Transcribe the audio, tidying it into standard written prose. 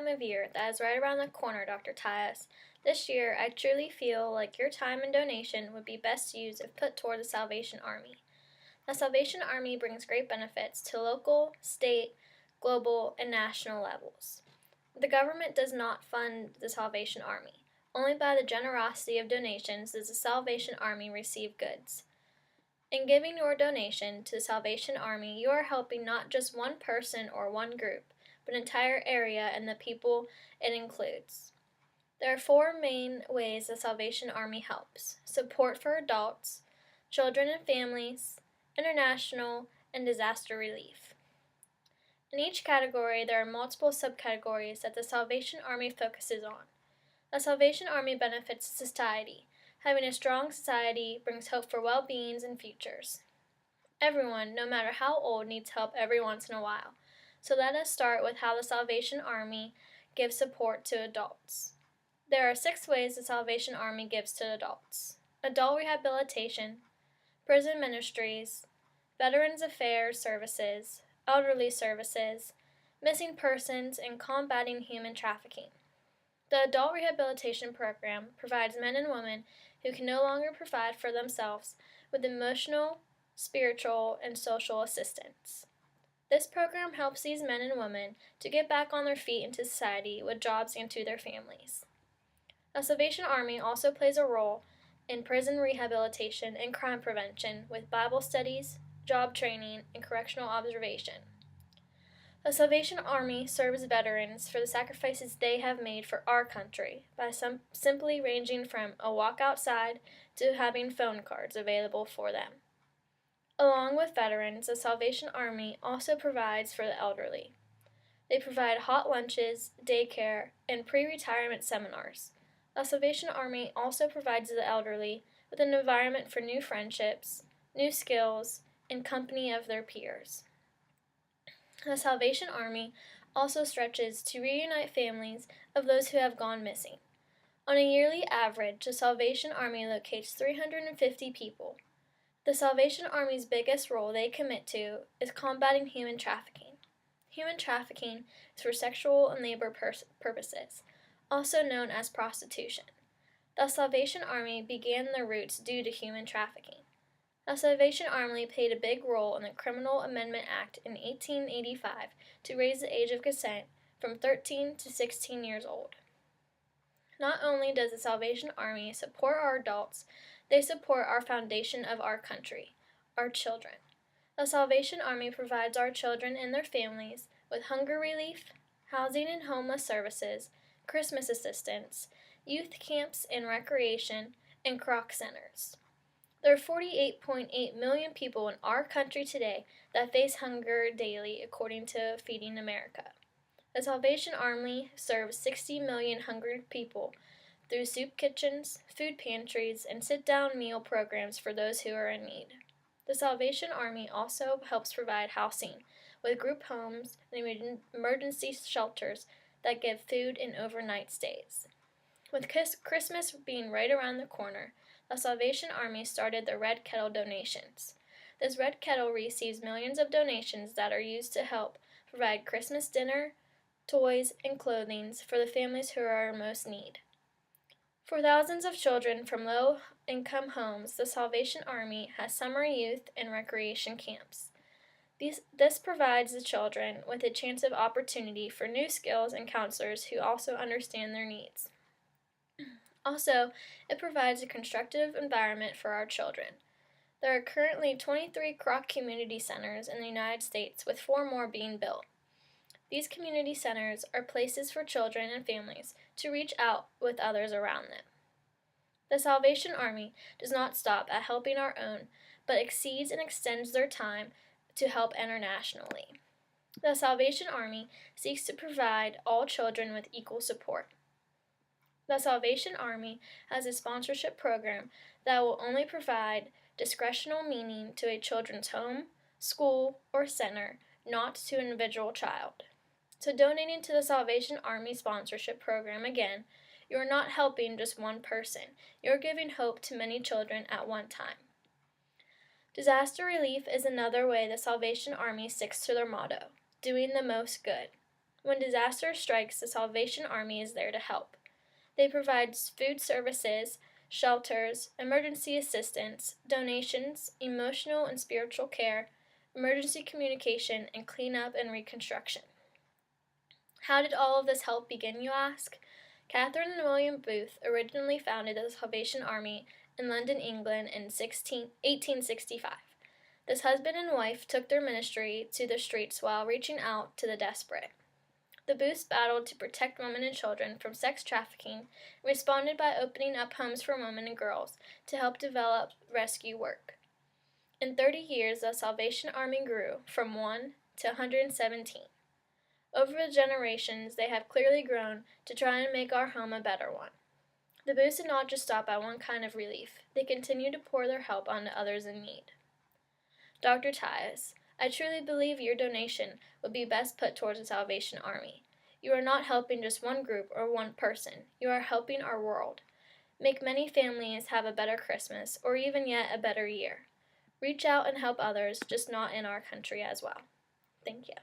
time of year that is right around the corner, Dr. Tyus. This year, I truly feel like your time and donation would be best used if put toward the Salvation Army. The Salvation Army brings great benefits to local, state, global, and national levels. The government does not fund the Salvation Army. Only by the generosity of donations does the Salvation Army receive goods. In giving your donation to the Salvation Army, you are helping not just one person or one group, but an entire area and the people it includes. There are four main ways the Salvation Army helps: support for adults, children and families, international, and disaster relief. In each category, there are multiple subcategories that the Salvation Army focuses on. The Salvation Army benefits society. Having a strong society brings hope for well-beings and futures. Everyone, no matter how old, needs help every once in a while. So let us start with how the Salvation Army gives support to adults. There are 6 ways the Salvation Army gives to adults: adult rehabilitation, prison ministries, Veterans Affairs services, elderly services, missing persons, and combating human trafficking. The Adult Rehabilitation Program provides men and women who can no longer provide for themselves with emotional, spiritual, and social assistance. This program helps these men and women to get back on their feet into society with jobs and to their families. The Salvation Army also plays a role in prison rehabilitation and crime prevention with Bible studies, job training, and correctional observation. The Salvation Army serves veterans for the sacrifices they have made for our country by simply ranging from a walk outside to having phone cards available for them. Along with veterans, the Salvation Army also provides for the elderly. They provide hot lunches, daycare, and pre-retirement seminars. The Salvation Army also provides the elderly with an environment for new friendships, new skills, and company of their peers. The Salvation Army also stretches to reunite families of those who have gone missing. On a yearly average, the Salvation Army locates 350 people. The Salvation Army's biggest role they commit to is combating human trafficking. Human trafficking is for sexual and labor purposes, also known as prostitution. The Salvation Army began their roots due to human trafficking. The Salvation Army played a big role in the Criminal Amendment Act in 1885 to raise the age of consent from 13 to 16 years old. Not only does the Salvation Army support our adults, they support our foundation of our country, our children. The Salvation Army provides our children and their families with hunger relief, housing and homeless services, Christmas assistance, youth camps and recreation, and Croc centers. There are 48.8 million people in our country today that face hunger daily, according to Feeding America. The Salvation Army serves 60 million hungry people through soup kitchens, food pantries, and sit-down meal programs for those who are in need. The Salvation Army also helps provide housing with group homes and emergency shelters that give food and overnight stays. With Christmas being right around the corner, the Salvation Army started the Red Kettle donations. This Red Kettle receives millions of donations that are used to help provide Christmas dinner, toys, and clothing for the families who are in most need. For thousands of children from low-income homes, the Salvation Army has summer youth and recreation camps. This provides the children with a chance of opportunity for new skills and counselors who also understand their needs. Also, it provides a constructive environment for our children. There are currently 23 Croc Community Centers in the United States, with 4 more being built. These community centers are places for children and families to reach out with others around them. The Salvation Army does not stop at helping our own, but exceeds and extends their time to help internationally. The Salvation Army seeks to provide all children with equal support. The Salvation Army has a sponsorship program that will only provide discretional meaning to a children's home, school, or center, not to an individual child. So donating to the Salvation Army sponsorship program again, you are not helping just one person. You are giving hope to many children at one time. Disaster relief is another way the Salvation Army sticks to their motto, doing the most good. When disaster strikes, the Salvation Army is there to help. They provide food services, shelters, emergency assistance, donations, emotional and spiritual care, emergency communication, and cleanup and reconstruction. How did all of this help begin, you ask? Catherine and William Booth originally founded the Salvation Army in London, England in 1865. This husband and wife took their ministry to the streets while reaching out to the desperate. The Booths battled to protect women and children from sex trafficking and responded by opening up homes for women and girls to help develop rescue work. In 30 years, the Salvation Army grew from 1 to 117. Over the generations, they have clearly grown to try and make our home a better one. The Booths did not just stop at one kind of relief. They continue to pour their help onto others in need. Dr. Tyus, I truly believe your donation would be best put towards the Salvation Army. You are not helping just one group or one person. You are helping our world. Make many families have a better Christmas, or even yet a better year. Reach out and help others, just not in our country as well. Thank you.